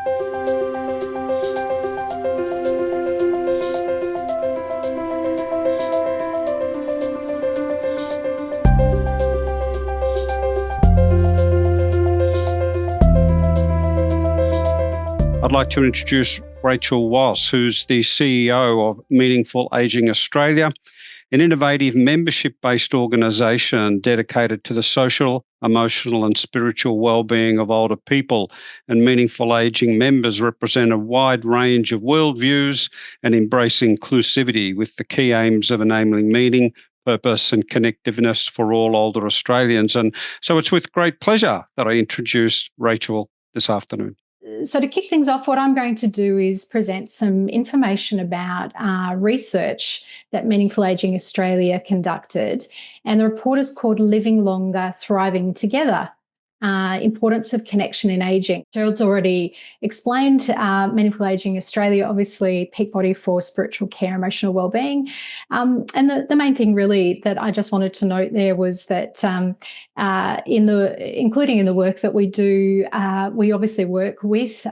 I'd like to introduce Rachael Wass, who's the CEO of Meaningful Ageing Australia, an innovative membership-based organisation dedicated to the social, emotional and spiritual well-being of older people. And Meaningful Ageing members represent a wide range of worldviews and embrace inclusivity with the key aims of enabling meaning, purpose and connectiveness for all older Australians. And so it's with great pleasure that I introduce Rachael this afternoon. So to kick things off, what I'm going to do is present some information about research that Meaningful Ageing Australia conducted. And the report is called Living Longer, Thriving Together, Importance of Connection in Ageing. Gerald's already explained Meaningful Ageing Australia, obviously peak body for spiritual care, emotional wellbeing. And the main thing really that I just wanted to note there was that including in the work that we do, we obviously work with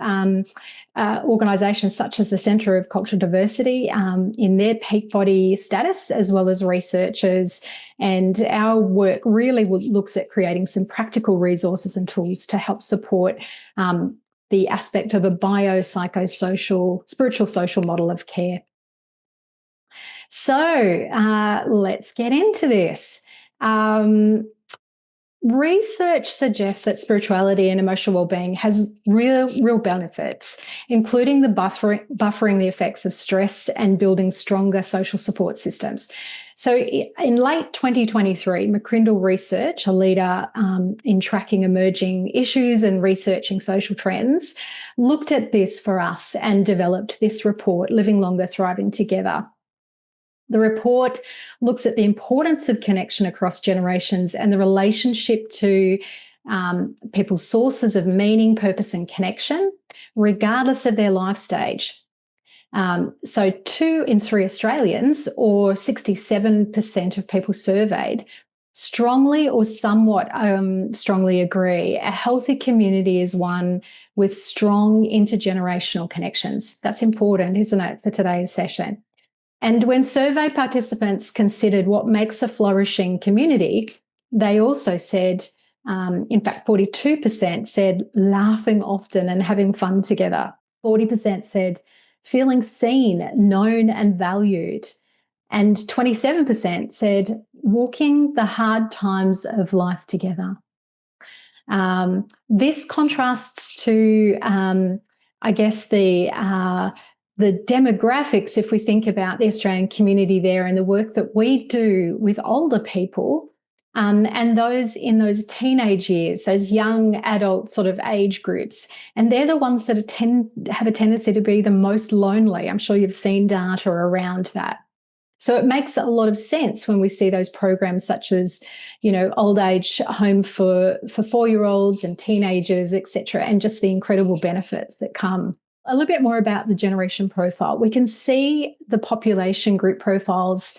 organisations such as the Centre of Cultural Diversity in their peak body status, as well as researchers. And our work really looks at creating some practical resources and tools to help support the aspect of a biopsychosocial, spiritual social model of care. So let's get into this. Research suggests that spirituality and emotional well-being has real benefits, including the buffering the effects of stress and building stronger social support systems. So in late 2023, McCrindle Research, a leader in tracking emerging issues and researching social trends, looked at this for us and developed this report, Living Longer, Thriving Together. The report looks at the importance of connection across generations and the relationship to people's sources of meaning, purpose and connection, regardless of their life stage. So 2 in 3 Australians, or 67% of people surveyed, strongly or somewhat strongly agree a healthy community is one with strong intergenerational connections. That's important, isn't it, for today's session? And when survey participants considered what makes a flourishing community, they also said, in fact, 42% said laughing often and having fun together. 40% said feeling seen, known and valued. And 27% said walking the hard times of life together. This contrasts to, I guess, the demographics, if we think about the Australian community there and the work that we do with older people and those in those teenage years, those young adult sort of age groups. And they're the ones that have a tendency to be the most lonely. I'm sure you've seen data around that. So it makes a lot of sense when we see those programs such as, old age home for 4-year-olds and teenagers, etc., and just the incredible benefits that come. A little bit more about the generation profile. We can see the population group profiles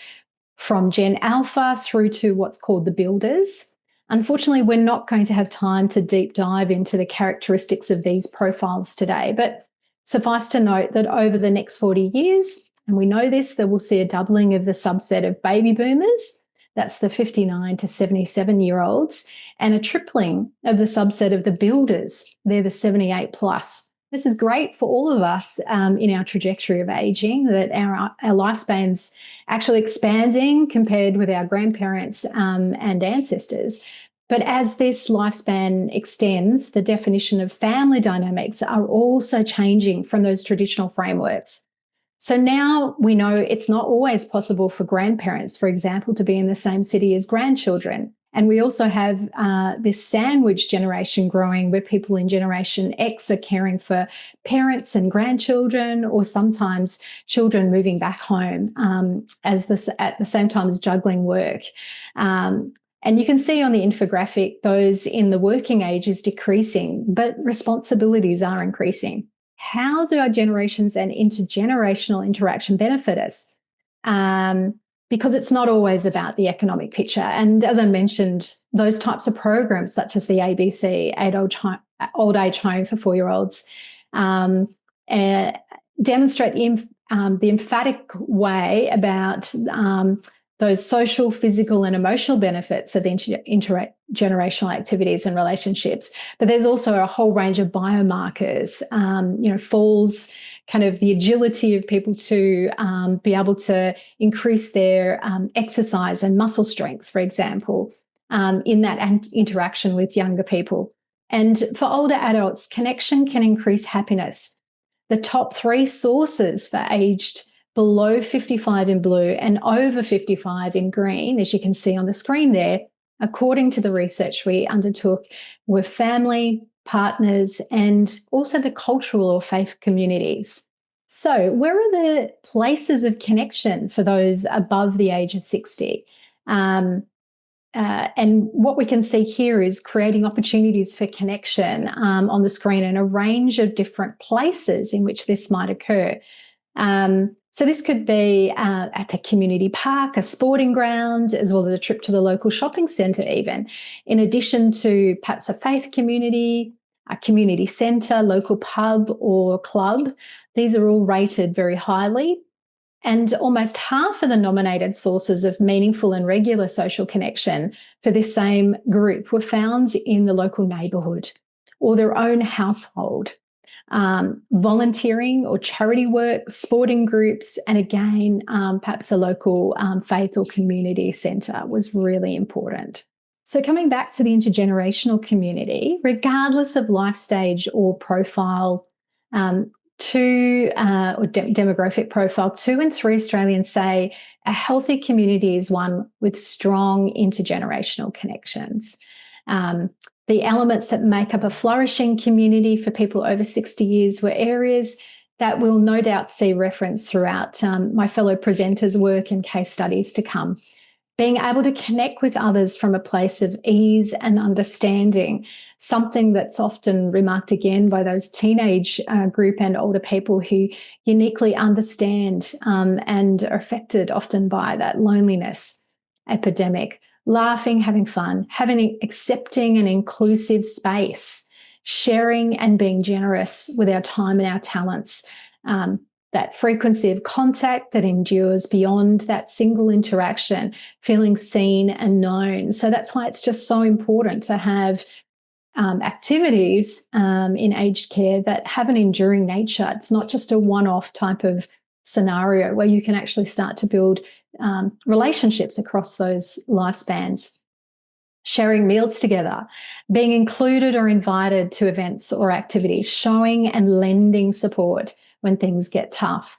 from Gen Alpha through to what's called the builders. Unfortunately, we're not going to have time to deep dive into the characteristics of these profiles today, but suffice to note that over the next 40 years, and we know this, that we'll see a doubling of the subset of baby boomers, that's the 59 to 77-year-olds, and a tripling of the subset of the builders, they're the 78 plus. This is great for all of us in our trajectory of ageing, that our lifespan's actually expanding compared with our grandparents and ancestors. But as this lifespan extends, the definition of family dynamics are also changing from those traditional frameworks. So now we know it's not always possible for grandparents, for example, to be in the same city as grandchildren. And we also have this sandwich generation growing where people in Generation X are caring for parents and grandchildren, or sometimes children moving back home at the same time as juggling work. And you can see on the infographic, those in the working age is decreasing, but responsibilities are increasing. How do our generations and intergenerational interaction benefit us? Because it's not always about the economic picture. And as I mentioned, those types of programs such as the ABC, old age home for 4-year-olds, demonstrate the emphatic way about those social, physical, and emotional benefits of the intergenerational activities and relationships. But there's also a whole range of biomarkers, falls, kind of the agility of people to be able to increase their exercise and muscle strength, for example, in that interaction with younger people. And for older adults, connection can increase happiness. The top 3 sources for aged below 55 in blue and over 55 in green, as you can see on the screen there, according to the research we undertook, were family, partners, and also the cultural or faith communities. So where are the places of connection for those above the age of 60? And what we can see here is creating opportunities for connection on the screen and a range of different places in which this might occur. So this could be at the community park, a sporting ground, as well as a trip to the local shopping centre even, in addition to perhaps a faith community, a community centre, local pub or club. These are all rated very highly. And almost half of the nominated sources of meaningful and regular social connection for this same group were found in the local neighbourhood or their own household. Volunteering or charity work, sporting groups, and again, perhaps a local faith or community centre was really important. So coming back to the intergenerational community, regardless of life stage or profile, demographic profile, 2 in 3 Australians say a healthy community is one with strong intergenerational connections. The elements that make up a flourishing community for people over 60 years were areas that we'll no doubt see referenced throughout my fellow presenters' work and case studies to come. Being able to connect with others from a place of ease and understanding, something that's often remarked again by those teenage group and older people who uniquely understand and are affected often by that loneliness epidemic. Laughing, having fun, having accepting and inclusive space, sharing and being generous with our time and our talents. That frequency of contact that endures beyond that single interaction, feeling seen and known. So that's why it's just so important to have activities in aged care that have an enduring nature. It's not just a one-off type of scenario where you can actually start to build relationships across those lifespans. Sharing meals together, being included or invited to events or activities, showing and lending support when things get tough.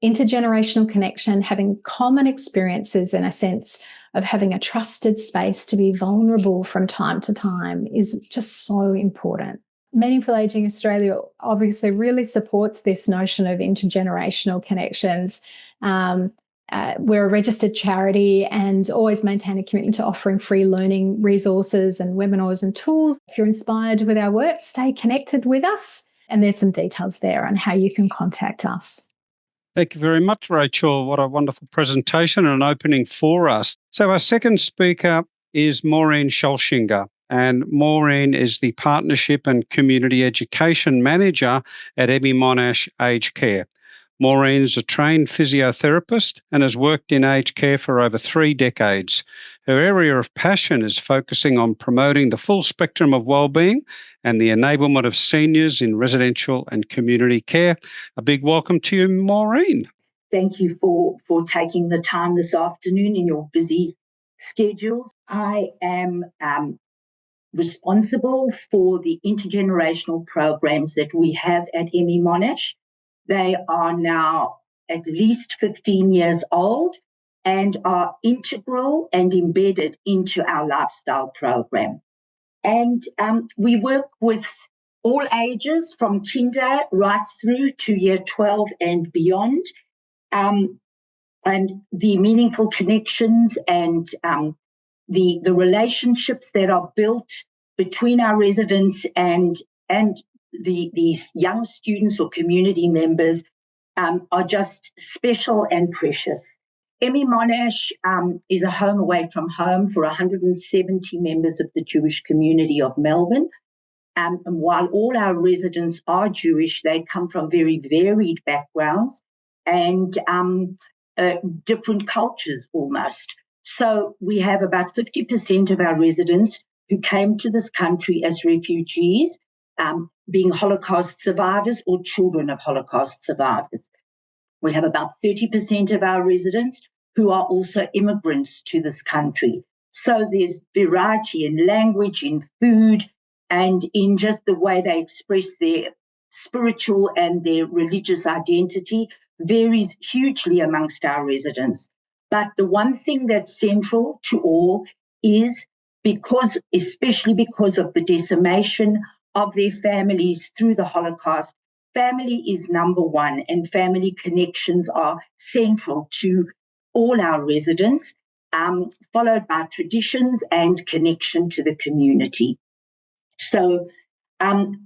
Intergenerational connection, having common experiences and a sense of having a trusted space to be vulnerable from time to time is just so important. Meaningful Aging Australia obviously really supports this notion of intergenerational connections. We're a registered charity and always maintain a commitment to offering free learning resources and webinars and tools. If you're inspired with our work, stay connected with us. And there's some details there on how you can contact us. Thank you very much, Rachael. What a wonderful presentation and an opening for us. So our second speaker is Maureen Shulsinger, and Maureen is the Partnership and Community Education Manager at Emmy Monash Aged Care. Maureen is a trained physiotherapist and has worked in aged care for over 3 decades. Her area of passion is focusing on promoting the full spectrum of wellbeing and the enablement of seniors in residential and community care. A big welcome to you, Maureen. Thank you for taking the time this afternoon in your busy schedules. I am responsible for the intergenerational programs that we have at Emmy Monash. They are now at least 15 years old and are integral and embedded into our lifestyle program. And we work with all ages from kinder right through to year 12 and beyond. And the meaningful connections and the relationships that are built between our residents and these young students or community members are just special and precious. Emmy Monash is a home away from home for 170 members of the Jewish community of Melbourne. And while all our residents are Jewish, they come from very varied backgrounds and different cultures almost. So we have about 50% of our residents who came to this country as refugees, being Holocaust survivors or children of Holocaust survivors. We have about 30% of our residents who are also immigrants to this country. So there's variety in language, in food, and in just the way they express their spiritual and their religious identity varies hugely amongst our residents. But the one thing that's central to all is especially because of the decimation of their families through the Holocaust, family is number one, and family connections are central to all our residents, followed by traditions and connection to the community. So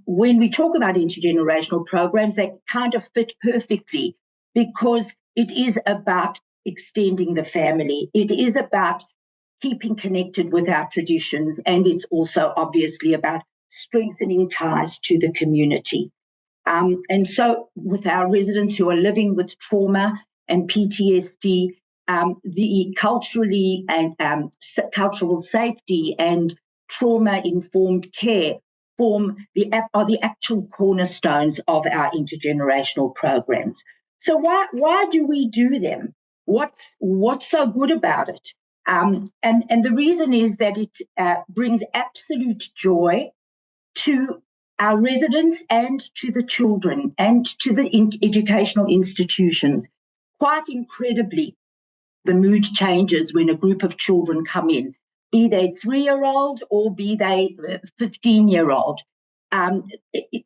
when we talk about intergenerational programs, they kind of fit perfectly because it is about extending the family. It is about keeping connected with our traditions, and it's also obviously about strengthening ties to the community. And so with our residents who are living with trauma and PTSD, the culturally and cultural safety and trauma-informed care are the actual cornerstones of our intergenerational programs. So why do we do them? What's so good about it? And the reason is that it brings absolute joy to our residents and to the children and to the educational institutions. Quite incredibly, the mood changes when a group of children come in, be they 3-year-old or be they 15-year-old.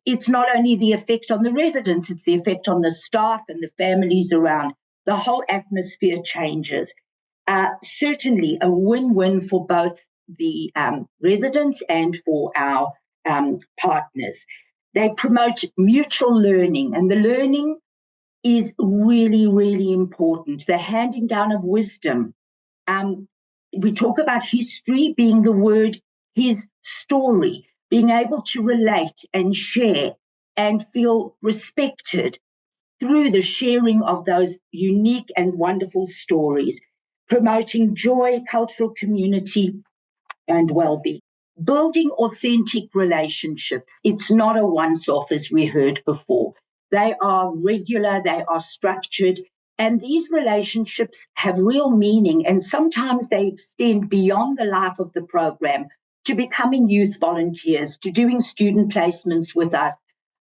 It's not only the effect on the residents, it's the effect on the staff and the families around. The whole atmosphere changes. Certainly a win-win for both the residents and for our partners. They promote mutual learning, and the learning is really, really important. The handing down of wisdom. We talk about history being the word, his story, being able to relate and share and feel respected through the sharing of those unique and wonderful stories, promoting joy, cultural community, and well-being. Building authentic relationships. It's not a once-off, as we heard before. They are regular, they are structured, and these relationships have real meaning, and sometimes they extend beyond the life of the program to becoming youth volunteers, to doing student placements with us,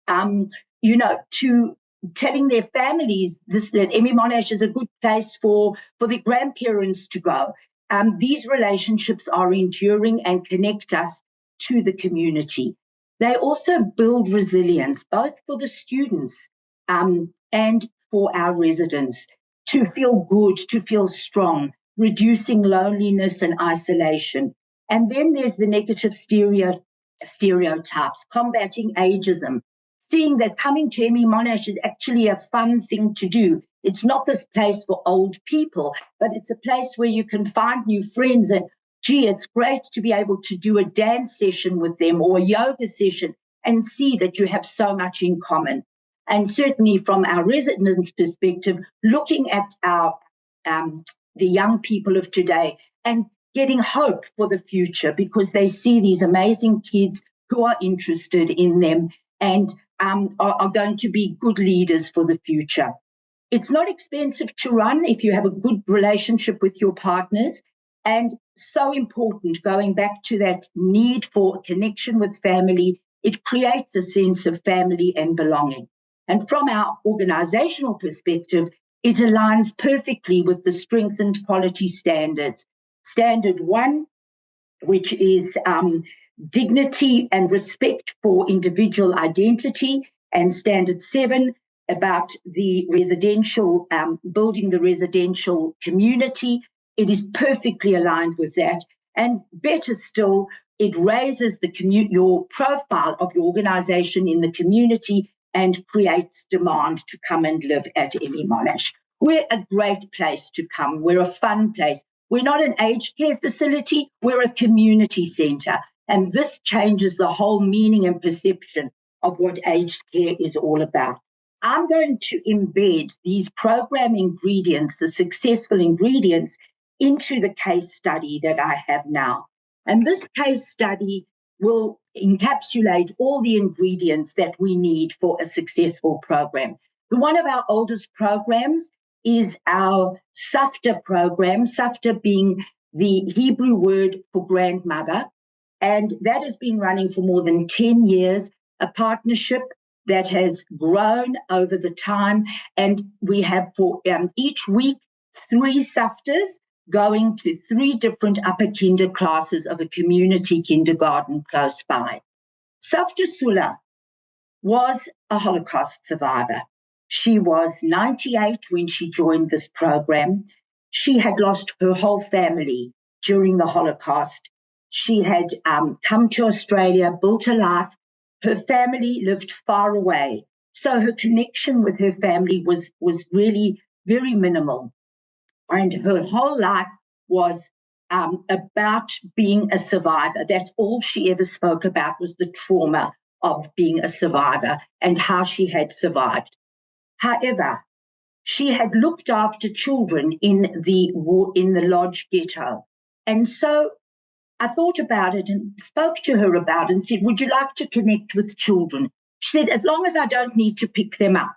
to telling their families that Emmy Monash is a good place for their grandparents to go. These relationships are enduring and connect us to the community. They also build resilience, both for the students and for our residents, to feel good, to feel strong, reducing loneliness and isolation. And then there's the negative stereotypes, combating ageism, seeing that coming to Emmy Monash is actually a fun thing to do. It's not this place for old people, but it's a place where you can find new friends. And gee, it's great to be able to do a dance session with them or a yoga session and see that you have so much in common. And certainly from our residents' perspective, looking at our the young people of today and getting hope for the future because they see these amazing kids who are interested in them and are going to be good leaders for the future. It's not expensive to run if you have a good relationship with your partners, and so important, going back to that need for connection with family, it creates a sense of family and belonging. And from our organizational perspective, it aligns perfectly with the strengthened quality standards. Standard 1, which is dignity and respect for individual identity, and Standard 7 about the residential, building the residential community. It is perfectly aligned with that. And better still, it raises your profile of your organization in the community and creates demand to come and live at Emmy Monash. We're a great place to come. We're a fun place. We're not an aged care facility. We're a community centre. And this changes the whole meaning and perception of what aged care is all about. I'm going to embed these program ingredients, the successful ingredients, into the case study that I have now. And this case study will encapsulate all the ingredients that we need for a successful program. One of our oldest programs is our SAFTA program, SAFTA being the Hebrew word for grandmother. And that has been running for more than 10 years, a partnership that has grown over the time. And we have for each week 3 SAFTAs going to 3 different upper kinder classes of a community kindergarten close by. SAFTA Sula was a Holocaust survivor. She was 98 when she joined this program. She had lost her whole family during the Holocaust. She had come to Australia, built a life. Her family lived far away, so her connection with her family was really very minimal. And her whole life was about being a survivor. That's all she ever spoke about, was the trauma of being a survivor and how she had survived. However, she had looked after children in the lodge ghetto. And so I thought about it and spoke to her about it and said, would you like to connect with children? She said, as long as I don't need to pick them up.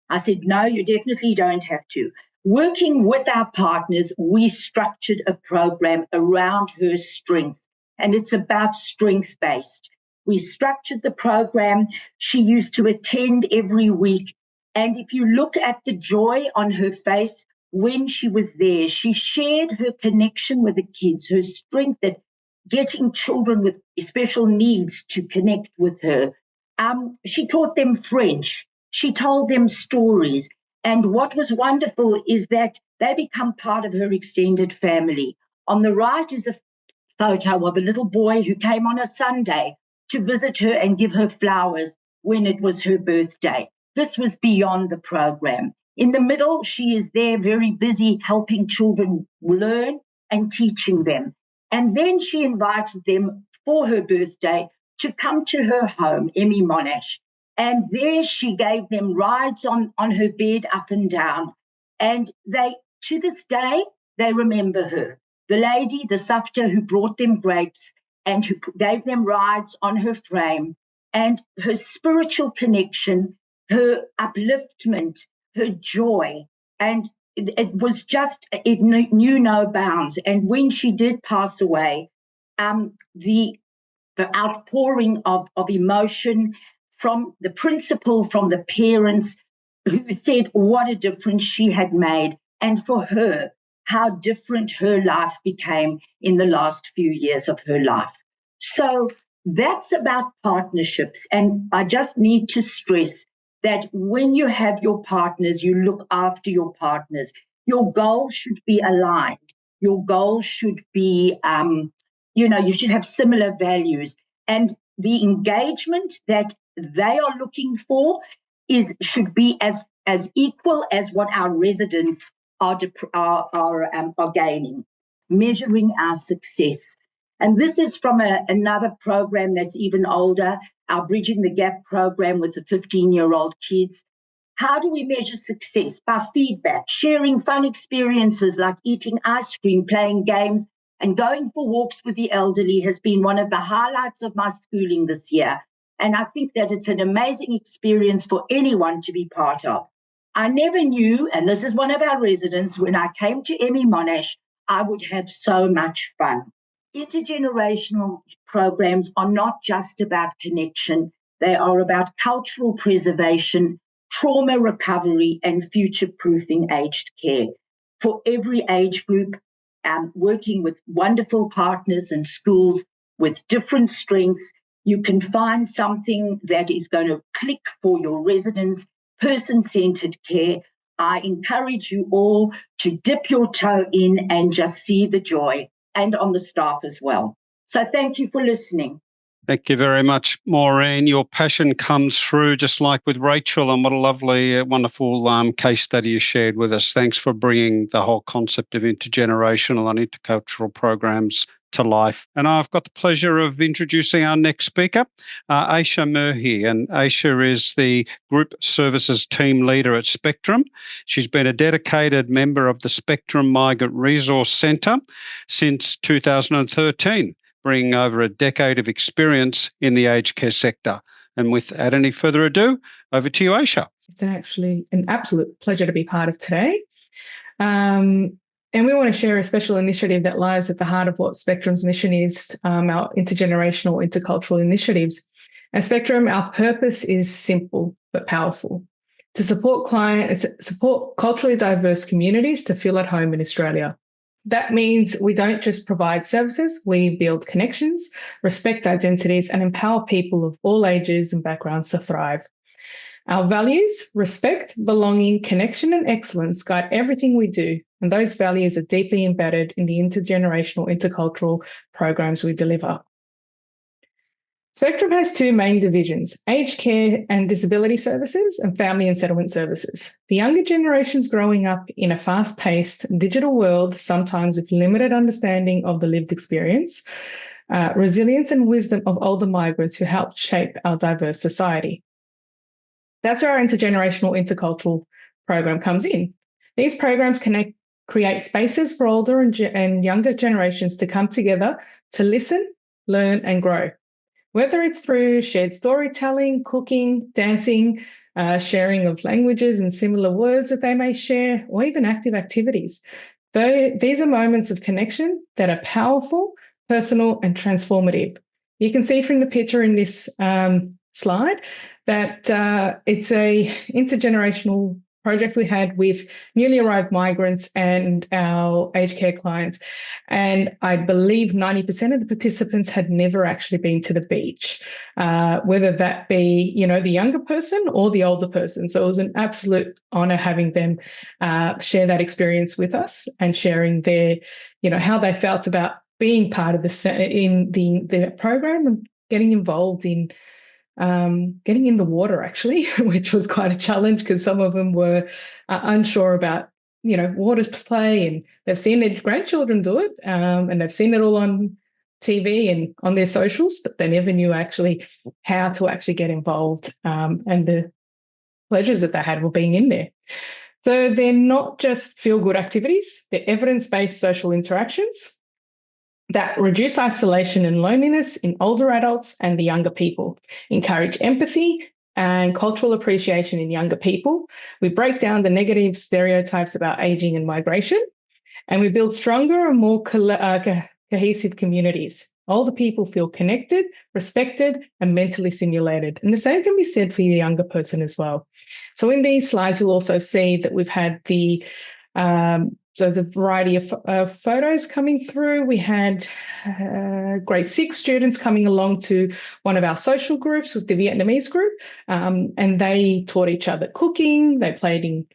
I said, no, you definitely don't have to. Working with our partners, we structured a program around her strength, and it's about strength-based. We structured the program. She used to attend every week. And if you look at the joy on her face when she was there, she shared her connection with the kids, her strength at getting children with special needs to connect with her. She taught them French. She told them stories. And what was wonderful is that they become part of her extended family. On the right is a photo of a little boy who came on a Sunday to visit her and give her flowers when it was her birthday. This was beyond the program. In the middle, she is there very busy helping children learn and teaching them. And then she invited them for her birthday to come to her home, Emmy Monash. And there she gave them rides on her bed up and down. And they, to this day, they remember her. The lady, the SAFTA, who brought them grapes and who gave them rides on her frame, and her spiritual connection, her upliftment, her joy. And it was just, it knew no bounds. And when she did pass away, the outpouring of emotion from the principal, from the parents, who said what a difference she had made, and for her, how different her life became in the last few years of her life. So that's about partnerships. And I just need to stress that when you have your partners, you look after your partners. Your goals should be aligned. Your goals should be, you should have similar values. And the engagement that they are looking for should be as equal as what our residents are gaining, measuring our success. And this is from another program that's even older, our Bridging the Gap program with the 15-year-old kids. How do we measure success? By feedback, sharing fun experiences like eating ice cream, playing games, and going for walks with the elderly has been one of the highlights of my schooling this year. And I think that it's an amazing experience for anyone to be part of. I never knew, and this is one of our residents, when I came to Emmy Monash, I would have so much fun. Intergenerational programs are not just about connection. They are about cultural preservation, trauma recovery, and future-proofing aged care. For every age group, working with wonderful partners and schools with different strengths, you can find something that is going to click for your residents, person-centered care. I encourage you all to dip your toe in and just see the joy, and on the staff as well. So thank you for listening. Thank you very much, Maureen. Your passion comes through just like with Rachael, and what a lovely, wonderful case study you shared with us. Thanks for bringing the whole concept of intergenerational and intercultural programs to life. And I've got the pleasure of introducing our next speaker, Aiche Merhi. And Aiche is the Group Services Team Leader at Spectrum. She's been a dedicated member of the Spectrum Migrant Resource Centre since 2013, bringing over a decade of experience in the aged care sector. And without any further ado, over to you, Aiche. It's actually an absolute pleasure to be part of today. And we want to share a special initiative that lies at the heart of what Spectrum's mission is, our intergenerational, intercultural initiatives. At Spectrum, our purpose is simple but powerful: to support culturally diverse communities to feel at home in Australia. That means we don't just provide services, we build connections, respect identities, and empower people of all ages and backgrounds to thrive. Our values, respect, belonging, connection, and excellence guide everything we do, and those values are deeply embedded in the intergenerational, intercultural programs we deliver. Spectrum has two main divisions: aged care and disability services, and family and settlement services. The younger generations growing up in a fast-paced digital world, sometimes with limited understanding of the lived experience, resilience and wisdom of older migrants who helped shape our diverse society. That's where our intergenerational, intercultural program comes in. These programs create spaces for older and younger generations to come together to listen, learn, and grow. Whether it's through shared storytelling, cooking, dancing, sharing of languages and similar words that they may share, or even active activities. These are moments of connection that are powerful, personal, and transformative. You can see from the picture in this slide that it's a intergenerational project we had with newly arrived migrants and our aged care clients. And I believe 90% of the participants had never actually been to the beach, whether that be, the younger person or the older person. So it was an absolute honour having them share that experience with us and sharing their, how they felt about being part of the program and getting involved in getting in the water, actually, which was quite a challenge because some of them were unsure about, water play, and they've seen their grandchildren do it, and they've seen it all on TV and on their socials, but they never knew actually how to actually get involved, and the pleasures that they had were being in there. So they're not just feel-good activities, they're evidence-based social interactions that reduce isolation and loneliness in older adults and the younger people, encourage empathy and cultural appreciation in younger people. We break down the negative stereotypes about ageing and migration, and we build stronger and more cohesive communities. Older people feel connected, respected, and mentally stimulated. And the same can be said for the younger person as well. So in these slides, you'll also see that we've had the variety of photos coming through. We had grade 6 students coming along to one of our social groups with the Vietnamese group, and they taught each other cooking. They played in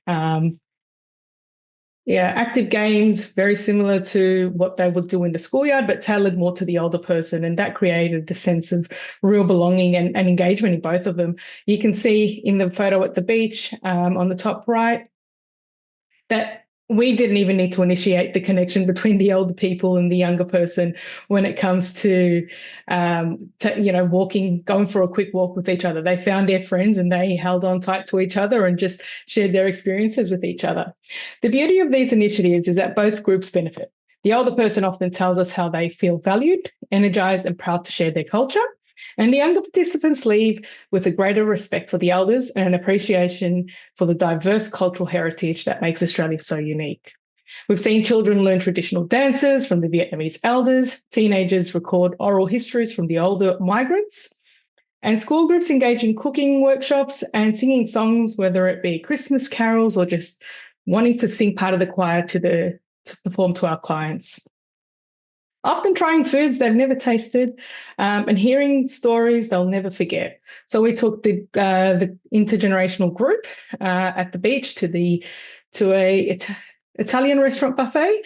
active games, very similar to what they would do in the schoolyard, but tailored more to the older person. And that created a sense of real belonging and engagement in both of them. You can see in the photo at the beach on the top right that we didn't even need to initiate the connection between the older people and the younger person when it comes to walking, going for a quick walk with each other. They found their friends and they held on tight to each other and just shared their experiences with each other. The beauty of these initiatives is that both groups benefit. The older person often tells us how they feel valued, energized, and proud to share their culture. And the younger participants leave with a greater respect for the elders and an appreciation for the diverse cultural heritage that makes Australia so unique. We've seen children learn traditional dances from the Vietnamese elders, teenagers record oral histories from the older migrants, and school groups engage in cooking workshops and singing songs, whether it be Christmas carols or just wanting to sing part of the choir to perform to our clients. Often trying foods they've never tasted, and hearing stories they'll never forget. So we took the intergenerational group at the beach to a Italian restaurant buffet,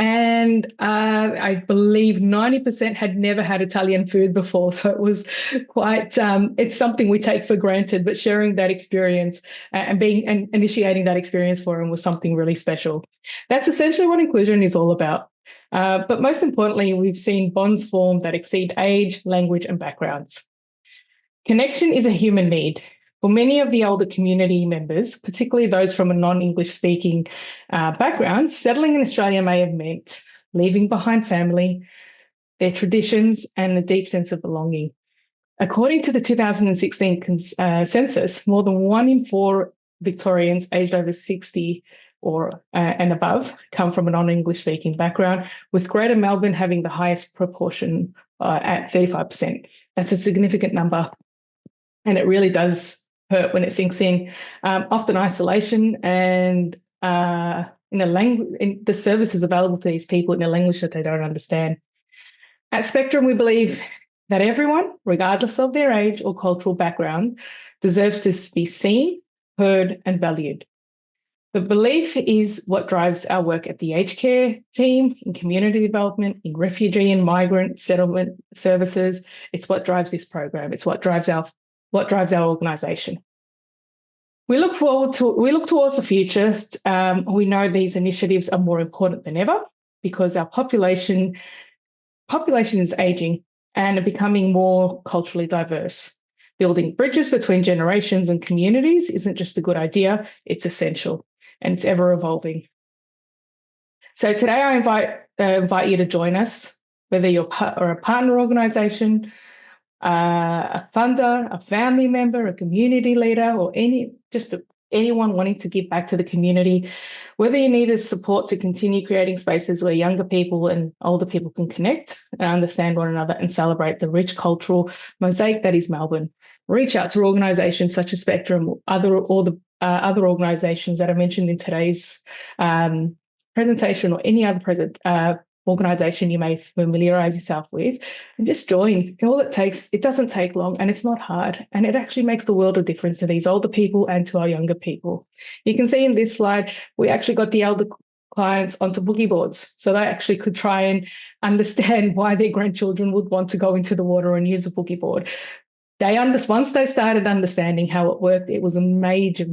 And I believe 90% had never had Italian food before. So it was quite, it's something we take for granted, but sharing that experience and initiating that experience for them was something really special. That's essentially what inclusion is all about. But most importantly, we've seen bonds form that exceed age, language, and backgrounds. Connection is a human need. For many of the older community members, particularly those from a non-English speaking background, settling in Australia may have meant leaving behind family, their traditions, and a deep sense of belonging. According to the 2016 census, more than 1 in 4 Victorians aged over 60 and above come from a non-English speaking background, with Greater Melbourne having the highest proportion at 35%. That's a significant number, and it really does hurt when it sinks in. Often isolation and in the services available to these people in a language that they don't understand. At Spectrum, we believe that everyone, regardless of their age or cultural background, deserves to be seen, heard, and valued. The belief is what drives our work at the aged care team, in community development, in refugee and migrant settlement services. It's what drives this program. It's what drives our organisation. We look towards the future. We know these initiatives are more important than ever because our population is ageing and are becoming more culturally diverse. Building bridges between generations and communities isn't just a good idea, it's essential, and it's ever evolving. So today I invite you to join us, whether you're a partner organisation, a funder, a family member, a community leader, or anyone wanting to give back to the community, whether you need support to continue creating spaces where younger people and older people can connect and understand one another and celebrate the rich cultural mosaic that is Melbourne. Reach out to organisations such as Spectrum, other organisations that are mentioned in today's presentation, or any other organisation you may familiarise yourself with, and just join. All it takes, it doesn't take long, and it's not hard, and it actually makes the world of difference to these older people and to our younger people. You can see in this slide, we actually got the elder clients onto boogie boards, so they actually could try and understand why their grandchildren would want to go into the water and use a boogie board. Once they started understanding how it worked, it was a major.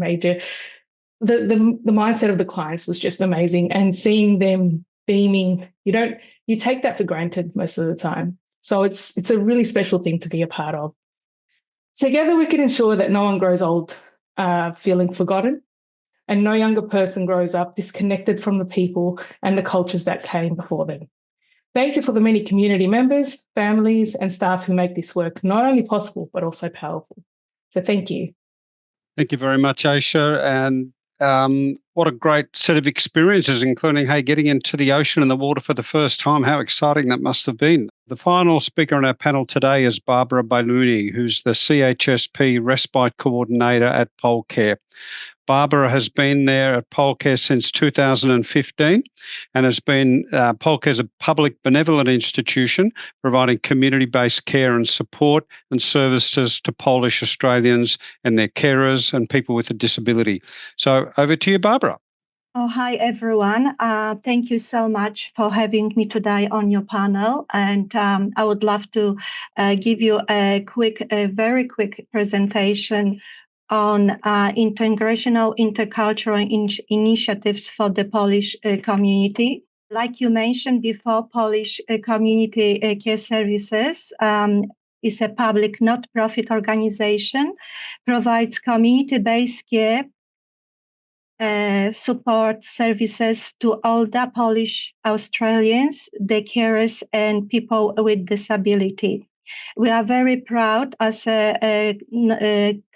The mindset of the clients was just amazing, and seeing them beaming, you take that for granted most of the time. So it's a really special thing to be a part of. Together we can ensure that no one grows old feeling forgotten, and no younger person grows up disconnected from the people and the cultures that came before them. Thank you for the many community members, families, and staff who make this work not only possible but also powerful. So thank you. Thank you very much, Aiche. And what a great set of experiences, including, getting into the ocean and the water for the first time. How exciting that must have been. The final speaker on our panel today is Barbara Bailouni, who's the CHSP Respite Coordinator at PolCare. Barbara has been there at PolCare since 2015 and has been, PolCare is a public benevolent institution providing community-based care and support and services to Polish Australians and their carers and people with a disability. So over to you, Barbara. Oh, hi, everyone. Thank you so much for having me today on your panel. And I would love to give you a very quick presentation on intergenerational, intercultural initiatives for the Polish community. Like you mentioned before, Polish Community Care Services is a public not-profit organization, provides community-based care support services to older Polish Australians, their carers, and people with disability. We are very proud as a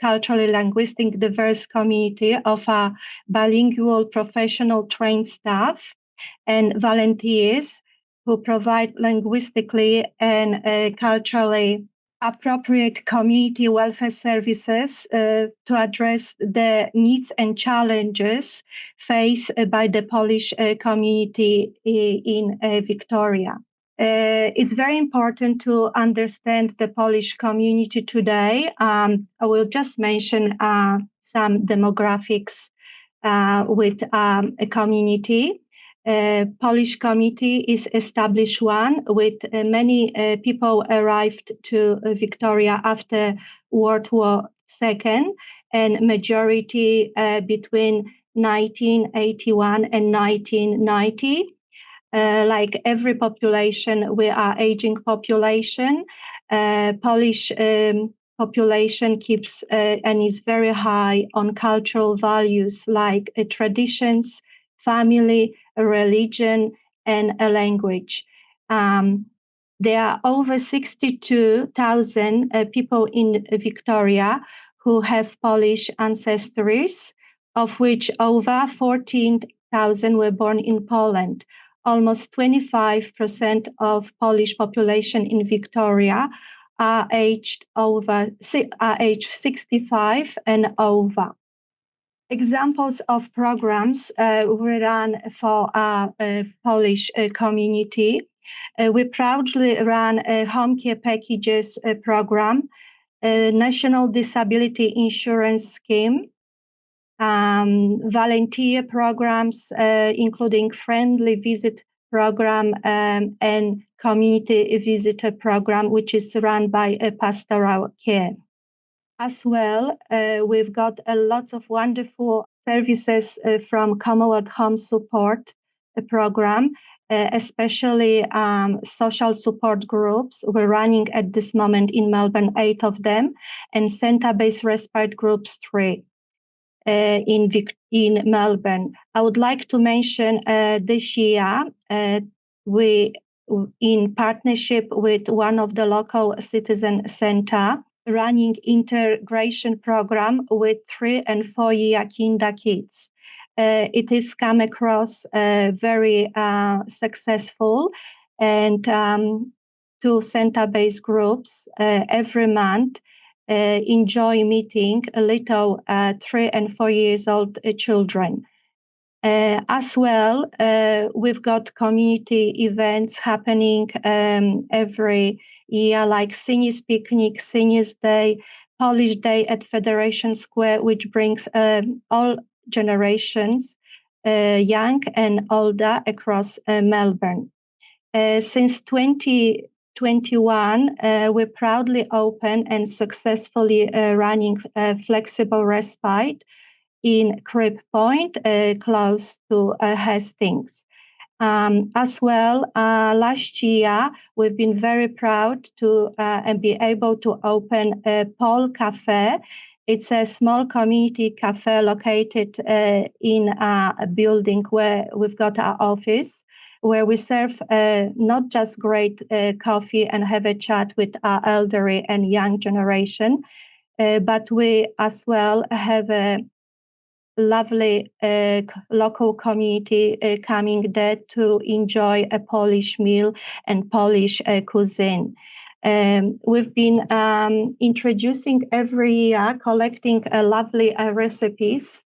culturally linguistic diverse community of our bilingual professional trained staff and volunteers who provide linguistically and culturally appropriate community welfare services to address the needs and challenges faced by the Polish community in Victoria. It's very important to understand the Polish community today. I will just mention some demographics with a community. Polish committee is established one with many people arrived to Victoria after World War II, and majority between 1981 and 1990. Like every population, we are aging population. Polish population keeps and is very high on cultural values like traditions, family, a religion, and a language. There are over 62,000 people in Victoria who have Polish ancestries, of which over 14,000 were born in Poland. Almost 25% of Polish population in Victoria are aged 65 and over. Examples of programs we run for our Polish community. We proudly run a home care packages program, a national disability insurance scheme, volunteer programs, including friendly visit program and community visitor program, which is run by a pastoral care. As well, we've got a lot of wonderful services from Commonwealth Home Support program, especially social support groups. We're running at this moment in Melbourne 8 of them, and centre-based respite groups 3 in Melbourne. I would like to mention this year we, in partnership with one of the local citizen centre, running integration program with 3 and 4 year kinder kids. It has come across very successful, and 2 center-based groups every month enjoy meeting a little 3 and 4 years old children. As well, we've got community events happening every year, like Seniors Picnic, Seniors Day, Polish Day at Federation Square, which brings all generations, young and older, across Melbourne. Since 2021, we proudly open and successfully running flexible respite in Crib Point, close to Hastings. As well, last year, we've been very proud to and be able to open a Pole Cafe. It's a small community cafe located in a building where we've got our office, where we serve not just great coffee and have a chat with our elderly and young generation, but we as well have a lovely local community coming there to enjoy a Polish meal and Polish cuisine. We've been introducing every year, collecting lovely recipes,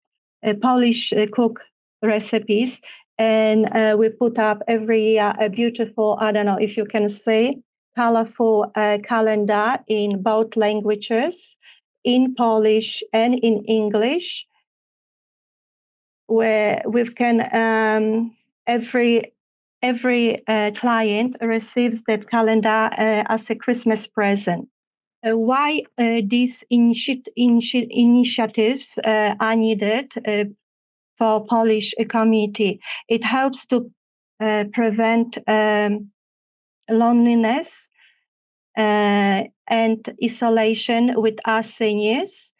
Polish cook recipes, and we put up every year a beautiful, I don't know if you can see, colorful calendar in both languages, in Polish and in English, where we can every client receives that calendar as a Christmas present. Why these initiatives are needed for Polish community? It helps to prevent loneliness and isolation with our seniors.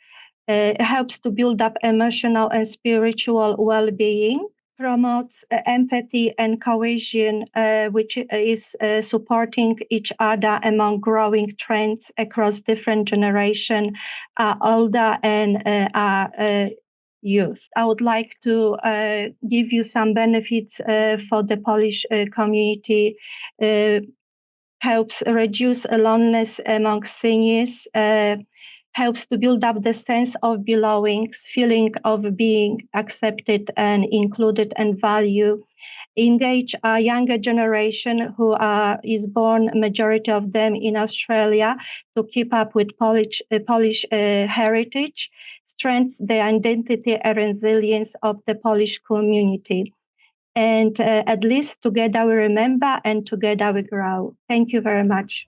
It helps to build up emotional and spiritual well-being, promotes empathy and cohesion, which is supporting each other among growing trends across different generations, older and youth. I would like to give you some benefits for the Polish community. Helps reduce loneliness among seniors, helps to build up the sense of belonging, feeling of being accepted and included and valued. Engage a younger generation who is born, majority of them in Australia, to keep up with Polish heritage, strengthens the identity and resilience of the Polish community. And at least together we remember and together we grow. Thank you very much.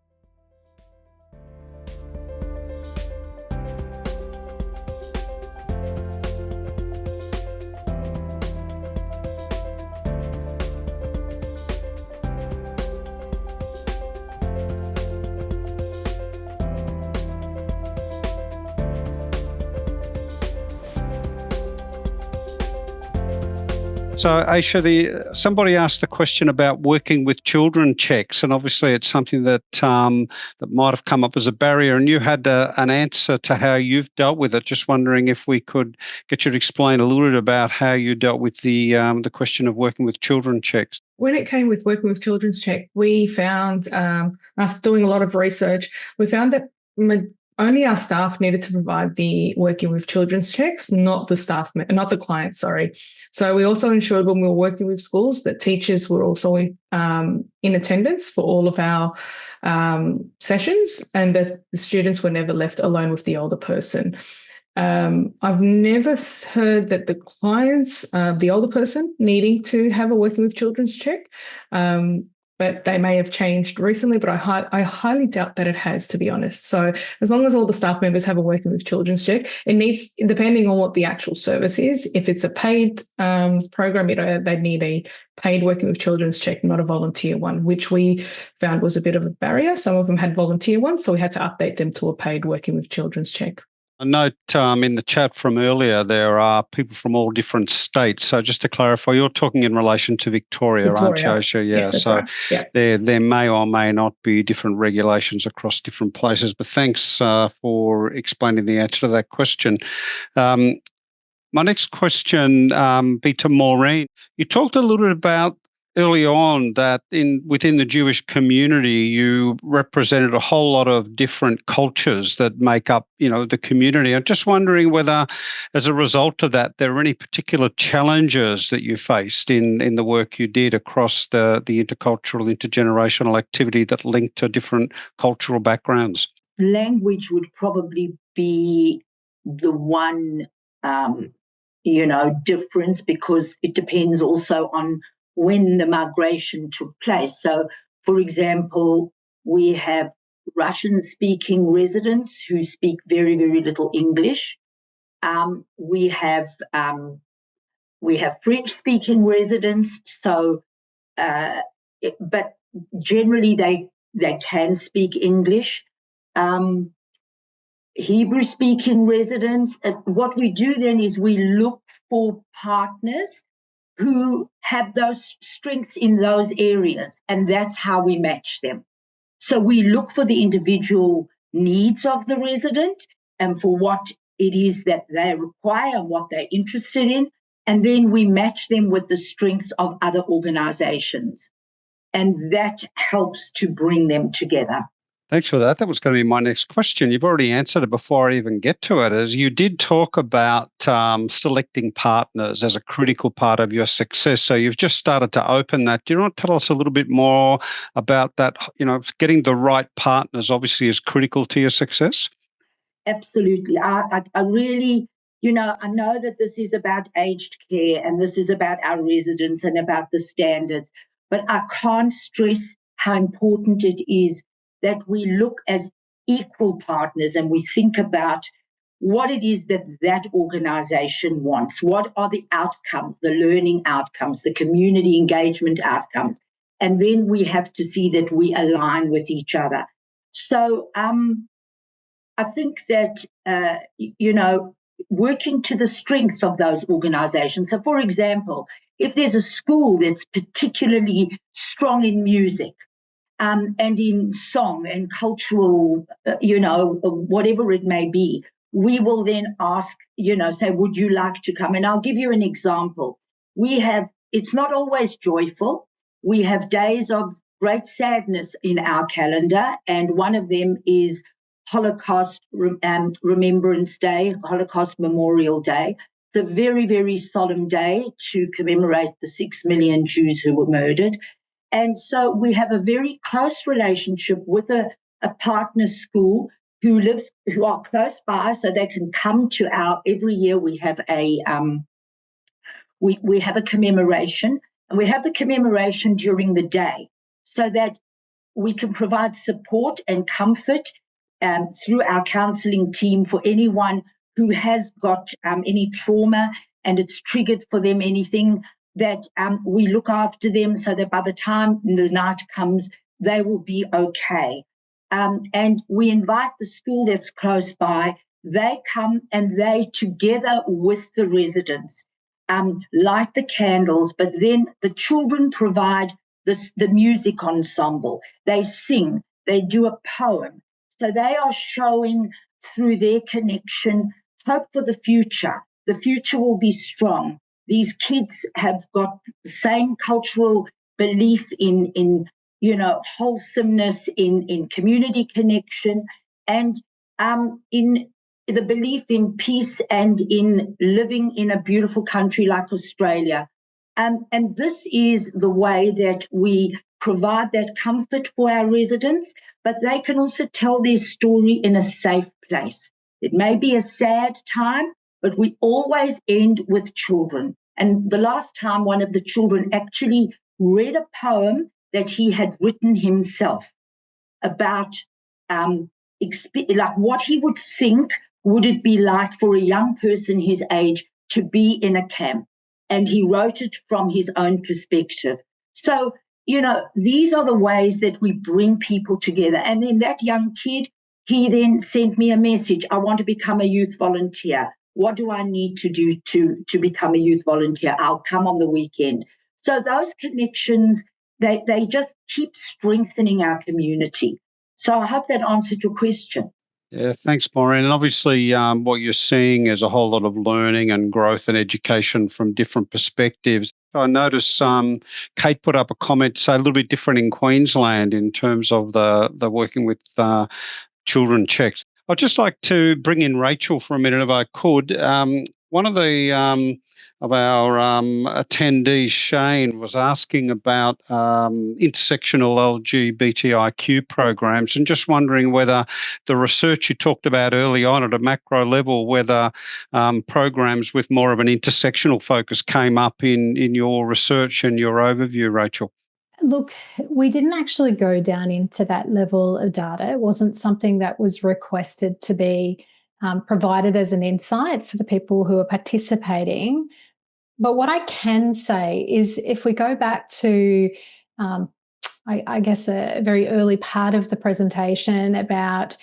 So, Aiche, somebody asked the question about working with children checks, and obviously it's something that that might have come up as a barrier, and you had an answer to how you've dealt with it. Just wondering if we could get you to explain a little bit about how you dealt with the question of working with children checks. When it came with working with Children's Check, we found, after doing a lot of research, we found that only our staff needed to provide the working with children's checks, not the clients, sorry. So we also ensured when we were working with schools that teachers were also in attendance for all of our sessions, and that the students were never left alone with the older person. I've never heard that the clients, the older person needing to have a working with children's check, but they may have changed recently, but I highly doubt that it has, to be honest. So as long as all the staff members have a working with children's check, it needs, depending on what the actual service is, if it's a paid program, they need a paid working with children's check, not a volunteer one, which we found was a bit of a barrier. Some of them had volunteer ones, so we had to update them to a paid working with children's check. I note in the chat from earlier, there are people from all different states. So just to clarify, you're talking in relation to Victoria, aren't you, Aiche? Yeah. Yes, that's right. Yeah. There may or may not be different regulations across different places, but thanks for explaining the answer to that question. My next question be to Maureen. You talked a little bit about early on that within the Jewish community, you represented a whole lot of different cultures that make up, the community. I'm just wondering whether, as a result of that, there are any particular challenges that you faced in the work you did across the intercultural, intergenerational activity that linked to different cultural backgrounds. Language would probably be the one, difference, because it depends also on when the migration took place. So, for example, we have Russian-speaking residents who speak very, very little English. We have French-speaking residents. So, but generally they can speak English. Hebrew-speaking residents. What we do then is we look for partners who have those strengths in those areas, and that's how we match them. So we look for the individual needs of the resident and for what it is that they require and what they're interested in, and then we match them with the strengths of other organizations, and that helps to bring them together. Thanks for that. That was going to be my next question. You've already answered it before I even get to it, as you did talk about selecting partners as a critical part of your success. So you've just started to open that. Do you want to tell us a little bit more about that? Getting the right partners obviously is critical to your success. Absolutely. I really, I know that this is about aged care and this is about our residents and about the standards, but I can't stress how important it is that we look as equal partners and we think about what it is that organization wants. What are the outcomes, the learning outcomes, the community engagement outcomes? And then we have to see that we align with each other. So I think that, working to the strengths of those organizations. So, for example, if there's a school that's particularly strong in music, and in song and cultural, whatever it may be, we will then ask, say, would you like to come? And I'll give you an example. It's not always joyful. We have days of great sadness in our calendar, and one of them is Holocaust Remembrance Day, Holocaust Memorial Day. It's a very, very solemn day to commemorate the 6 million Jews who were murdered. And so we have a very close relationship with a partner school who are close by, so they can come to every year we have a commemoration, And we have the commemoration during the day so that we can provide support and comfort through our counselling team for anyone who has got any trauma and it's triggered for them anything, that we look after them so that by the time the night comes, they will be okay. And we invite the school that's close by. They come and they, together with the residents, light the candles, but then the children provide the music ensemble. They sing, they do a poem. So they are showing through their connection hope for the future. The future will be strong. These kids have got the same cultural belief in wholesomeness, in community connection, and in the belief in peace and in living in a beautiful country like Australia. And this is the way that we provide that comfort for our residents, but they can also tell their story in a safe place. It may be a sad time, but we always end with children. And the last time, one of the children actually read a poem that he had written himself about like what he would think would it be like for a young person his age to be in a camp. And he wrote it from his own perspective. So, these are the ways that we bring people together. And then that young kid, he then sent me a message. I want to become a youth volunteer. What do I need to do to become a youth volunteer? I'll come on the weekend. So those connections, they just keep strengthening our community. So I hope that answered your question. Yeah, thanks, Maureen. And obviously, what you're seeing is a whole lot of learning and growth and education from different perspectives. I notice Kate put up a comment, say a little bit different in Queensland in terms of the working with children checks. I'd just like to bring in Rachael for a minute, if I could. One of the of our attendees, Shane, was asking about intersectional LGBTIQ programs, and just wondering whether the research you talked about early on at a macro level, whether programs with more of an intersectional focus came up in your research and your overview, Rachael. Look, we didn't actually go down into that level of data. It wasn't something that was requested to be provided as an insight for the people who are participating. But what I can say is if we go back to, I guess, a very early part of the presentation about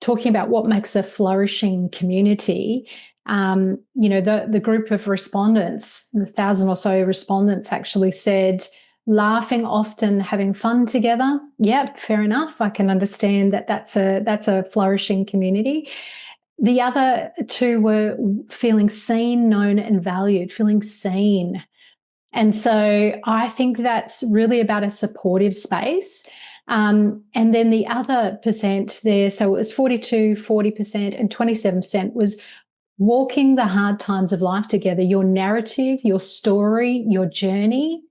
talking about what makes a flourishing community, the group of respondents, the 1,000 or so respondents actually said, laughing often, having fun together. Yep, fair enough. I can understand that that's a flourishing community. The other two were feeling seen, known, and valued, feeling seen. And so I think that's really about a supportive space. And then the other percent there, so it was 42, 40%, and 27% was walking the hard times of life together, your narrative, your story, your journey,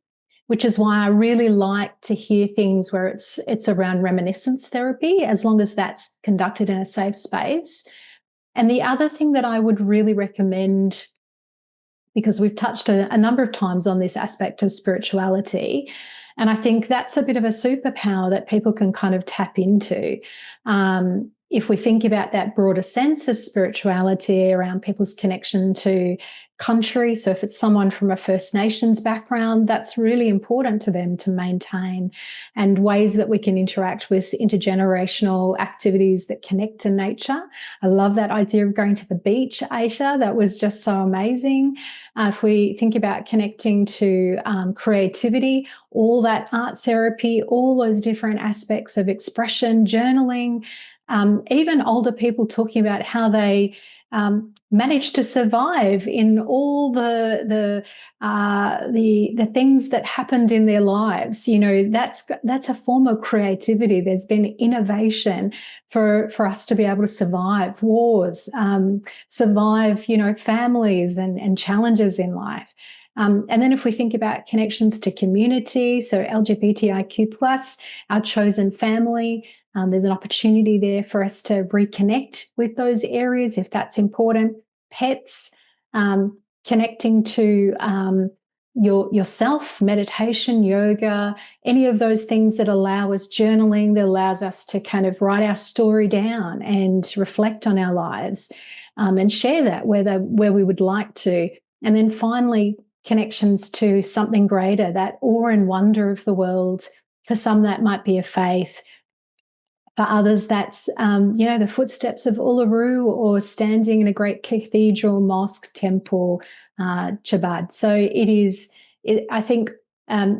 which is why I really like to hear things where it's around reminiscence therapy, as long as that's conducted in a safe space. And the other thing that I would really recommend, because we've touched a number of times on this aspect of spirituality, and I think that's a bit of a superpower that people can kind of tap into. If we think about that broader sense of spirituality around people's connection to country, so if it's someone from a First Nations background, that's really important to them to maintain, and ways that we can interact with intergenerational activities that connect to nature. I love that idea of going to the beach, Aiche. That was just so amazing. If we think about connecting to creativity, all that art therapy, all those different aspects of expression, journaling, even older people talking about how they managed to survive in all the things that happened in their lives. That's a form of creativity. There's been innovation for us to be able to survive wars, survive families and challenges in life. And then if we think about connections to community, so LGBTIQ+, our chosen family, there's an opportunity there for us to reconnect with those areas if that's important. Pets, connecting to, yourself, meditation, yoga, any of those things that allow us journaling, that allows us to kind of write our story down and reflect on our lives, and share that where we would like to. And then finally, connections to something greater, that awe and wonder of the world. For some, that might be a faith. For others, that's, the footsteps of Uluru, or standing in a great cathedral, mosque, temple, Chabad. So I think,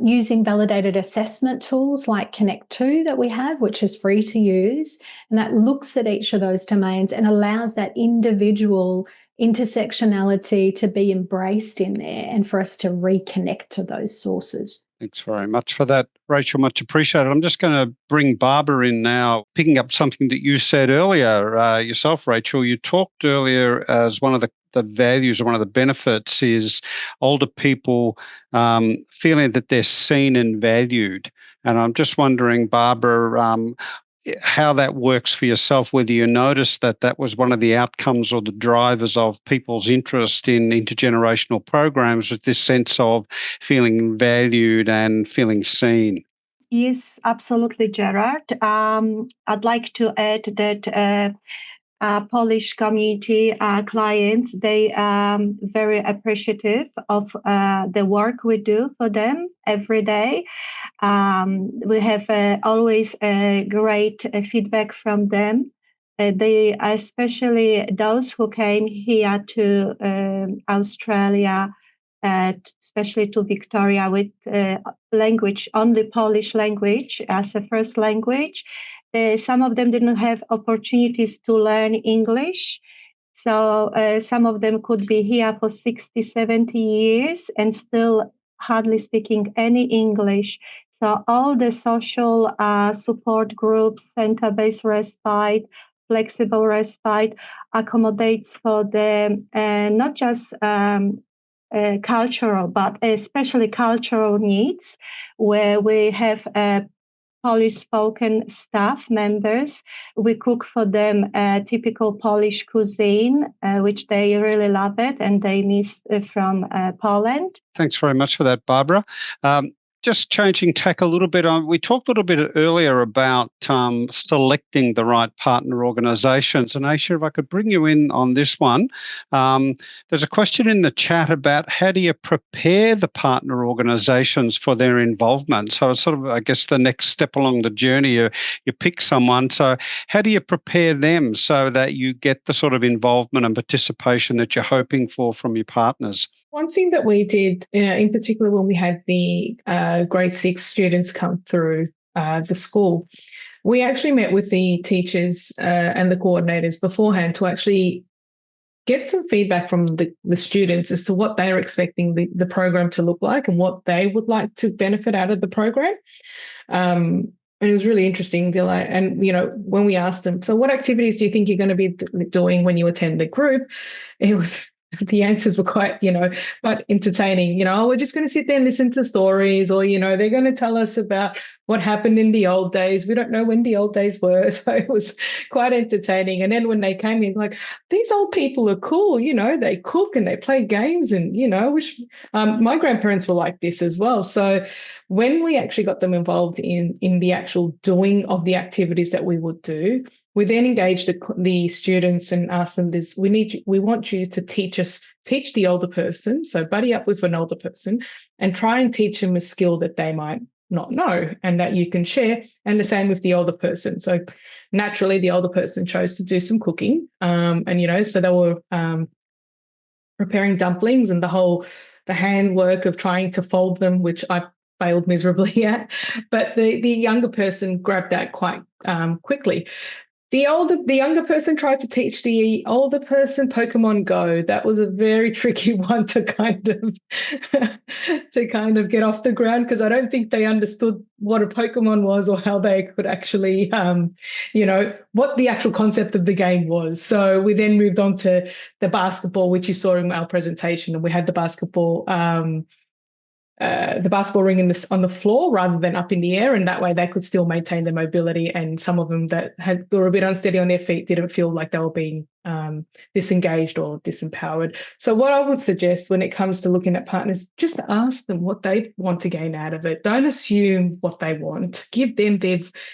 using validated assessment tools like Connect2 that we have, which is free to use, and that looks at each of those domains and allows that individual intersectionality to be embraced in there, and for us to reconnect to those sources. Thanks very much for that, Rachael. Much appreciated. I'm just going to bring Barbara in now, picking up something that you said earlier yourself, Rachael. You talked earlier as one of the values, or one of the benefits, is older people feeling that they're seen and valued. And I'm just wondering, Barbara, how that works for yourself, whether you noticed that was one of the outcomes or the drivers of people's interest in intergenerational programs, with this sense of feeling valued and feeling seen. Yes, absolutely, Gerard. I'd like to add that Polish community clients, they are very appreciative of the work we do for them every day. We have always great feedback from them. They, especially those who came here to Australia, especially to Victoria, with language, only Polish language as a first language. Some of them didn't have opportunities to learn English. So some of them could be here for 60, 70 years and still hardly speaking any English. So all the social support groups, center-based respite, flexible respite, accommodates for the not just cultural, but especially cultural needs, where we have Polish spoken staff members. We cook for them typical Polish cuisine, which they really love it, and they miss from Poland. Thanks very much for that, Barbara. Just changing tack a little bit on, we talked a little bit earlier about selecting the right partner organisations. And Aiche, if I could bring you in on this one, there's a question in the chat about how do you prepare the partner organisations for their involvement? So it's sort of, I guess, the next step along the journey. You pick someone. So how do you prepare them so that you get the sort of involvement and participation that you're hoping for from your partners? One thing that we did, in particular when we had the grade 6 students come through the school, we actually met with the teachers and the coordinators beforehand to actually get some feedback from the students as to what they're expecting the program to look like and what they would like to benefit out of the program. And it was really interesting. They're like, and, when we asked them, so what activities do you think you're going to be doing when you attend the group? It was... the answers were quite entertaining. We're just going to sit there and listen to stories, or, they're going to tell us about what happened in the old days. We don't know when the old days were. So it was quite entertaining. And then when they came in, like, these old people are cool, they cook and they play games and, which my grandparents were like this as well. So when we actually got them involved in the actual doing of the activities that we would do, we then engaged the students and asked them this, we want you to teach the older person, so buddy up with an older person and try and teach them a skill that they might not know and that you can share, and the same with the older person. So naturally the older person chose to do some cooking, so they were preparing dumplings and the handwork of trying to fold them, which I failed miserably at, but the younger person grabbed that quite quickly. The younger person tried to teach the older person Pokemon Go. That was a very tricky one to kind of get off the ground, because I don't think they understood what a Pokemon was or how they could actually, what the actual concept of the game was. So we then moved on to the basketball, which you saw in our presentation, and we had the basketball the basketball ring on the floor rather than up in the air, and that way they could still maintain their mobility. And some of them that were a bit unsteady on their feet didn't feel like they were being disengaged or disempowered. So what I would suggest when it comes to looking at partners, just ask them what they want to gain out of it. Don't assume what they want. Give them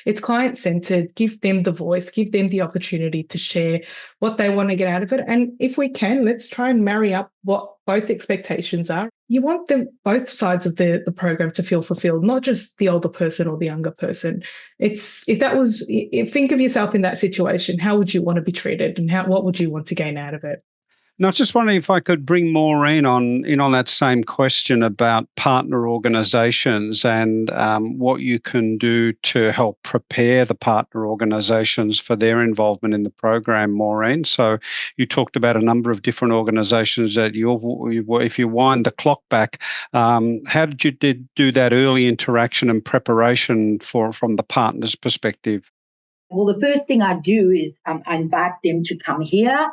it's client-centered. Give them the voice. Give them the opportunity to share what they want to get out of it. And if we can, let's try and marry up what both expectations are. You want both sides of the program to feel fulfilled, not just the older person or the younger person. Think of yourself in that situation. How would you want to be treated, and what would you want to gain out of it? Now, I was just wondering if I could bring Maureen on that same question about partner organisations and what you can do to help prepare the partner organisations for their involvement in the program, Maureen. So you talked about a number of different organisations that if you wind the clock back, how did you do that early interaction and preparation from the partner's perspective? Well, the first thing I do is I invite them to come here.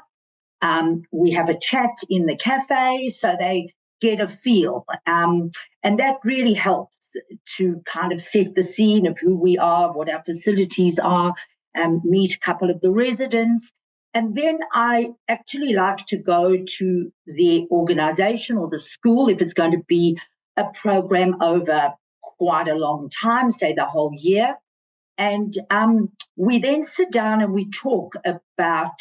We have a chat in the cafe so they get a feel. And that really helps to kind of set the scene of who we are, what our facilities are, meet a couple of the residents. And then I actually like to go to the organisation or the school if it's going to be a program over quite a long time, say the whole year. And we then sit down and we talk about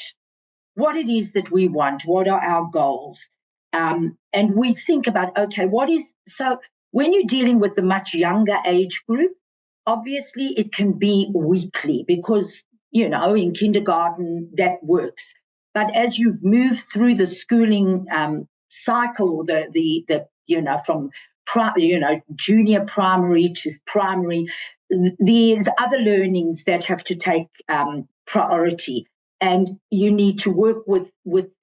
what it is that we want, what are our goals. And we think about, okay, so when you're dealing with the much younger age group, obviously it can be weekly because, in kindergarten that works. But as you move through the schooling cycle, or from junior primary to primary, there's other learnings that have to take priority. And you need to work with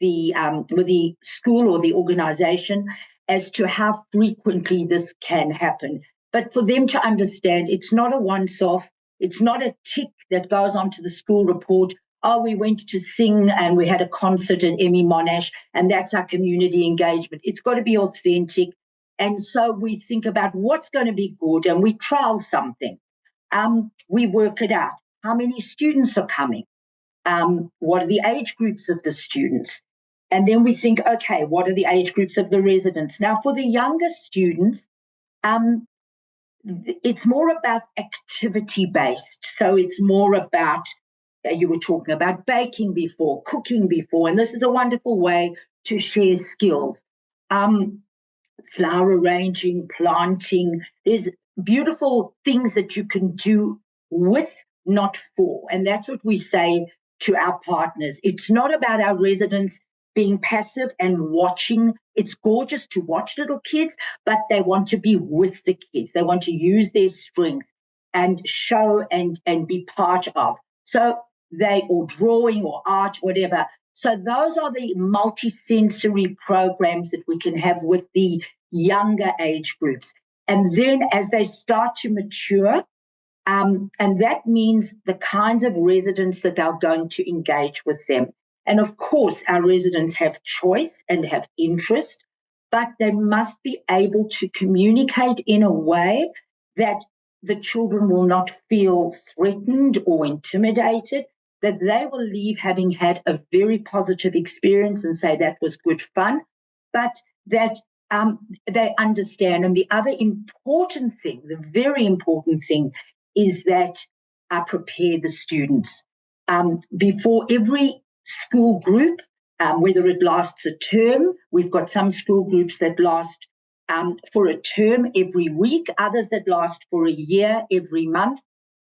the school or the organisation as to how frequently this can happen. But for them to understand, it's not a once-off. It's not a tick that goes onto the school report. Oh, we went to sing and we had a concert at Emmy Monash, and that's our community engagement. It's got to be authentic. And so we think about what's going to be good, and we trial something. We work it out. How many students are coming? What are the age groups of the students? And then we think, okay, what are the age groups of the residents? Now, for the younger students, it's more about activity-based. So it's more about, you were talking about baking before, cooking before, and this is a wonderful way to share skills. Flower arranging, planting, there's beautiful things that you can do with, not for. And that's what we say to our partners. It's not about our residents being passive and watching. It's gorgeous to watch little kids, but they want to be with the kids. They want to use their strength and show and be part of. So or drawing or art, whatever. So those are the multi-sensory programs that we can have with the younger age groups. And then as they start to mature, and that means the kinds of residents that are going to engage with them. And of course, our residents have choice and have interest, but they must be able to communicate in a way that the children will not feel threatened or intimidated, that they will leave having had a very positive experience and say that was good fun, but that they understand. And the other important thing, the very important thing, is that I prepare the students. Before every school group, whether it lasts a term, we've got some school groups that last for a term every week, others that last for a year every month.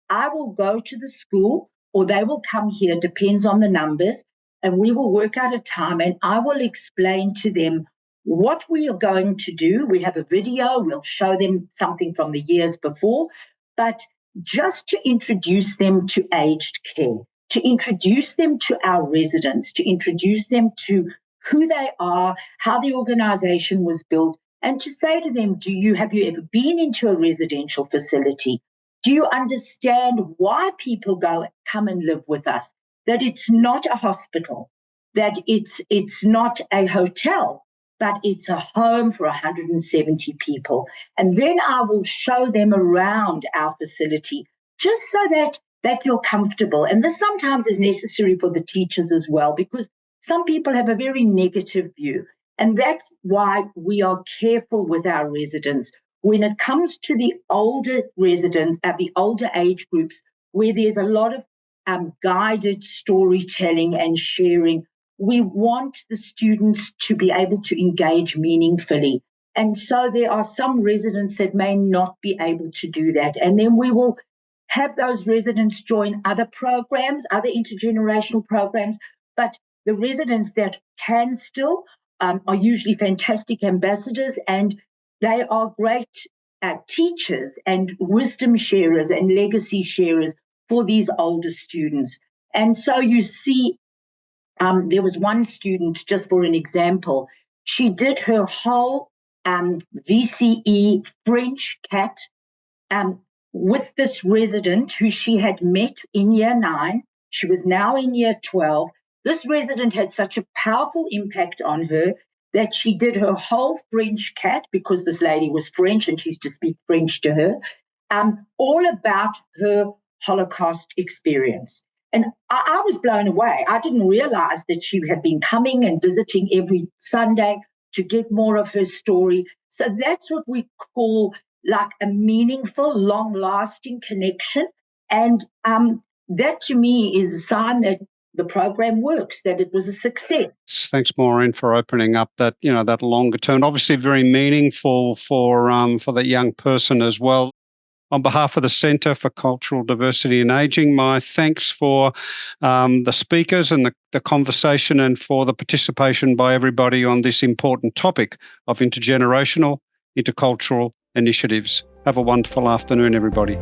I will go to the school or they will come here, depends on the numbers, and we will work out a time and I will explain to them what we are going to do. We have a video, we'll show them something from the years before, but just to introduce them to aged care, to introduce them to our residents, to introduce them to who they are, how the organisation was built, and to say to them, have you ever been into a residential facility? Do you understand why people come and live with us? That it's not a hospital, that it's not a hotel, but it's a home for 170 people. And then I will show them around our facility just so that they feel comfortable. And this sometimes is necessary for the teachers as well, because some people have a very negative view. And that's why we are careful with our residents. When it comes to the older residents at the older age groups, where there's a lot of guided storytelling and sharing, we want the students to be able to engage meaningfully. And so there are some residents that may not be able to do that. And then we will have those residents join other programs, other intergenerational programs. But the residents that can still are usually fantastic ambassadors, and they are great teachers and wisdom sharers and legacy sharers for these older students. And so you see, there was one student, just for an example, she did her whole VCE French cat with this resident who she had met in year 9. She was now in year 12. This resident had such a powerful impact on her that she did her whole French cat, because this lady was French and she used to speak French to her, all about her Holocaust experience. And I was blown away. I didn't realize that she had been coming and visiting every Sunday to get more of her story. So that's what we call like a meaningful, long-lasting connection. And that to me is a sign that the program works, that it was a success. Thanks, Maureen, for opening up that, that longer term. Obviously very meaningful for the young person as well. On behalf of the Centre for Cultural Diversity and Ageing, my thanks for the speakers and the conversation, and for the participation by everybody on this important topic of intergenerational, intercultural initiatives. Have a wonderful afternoon, everybody.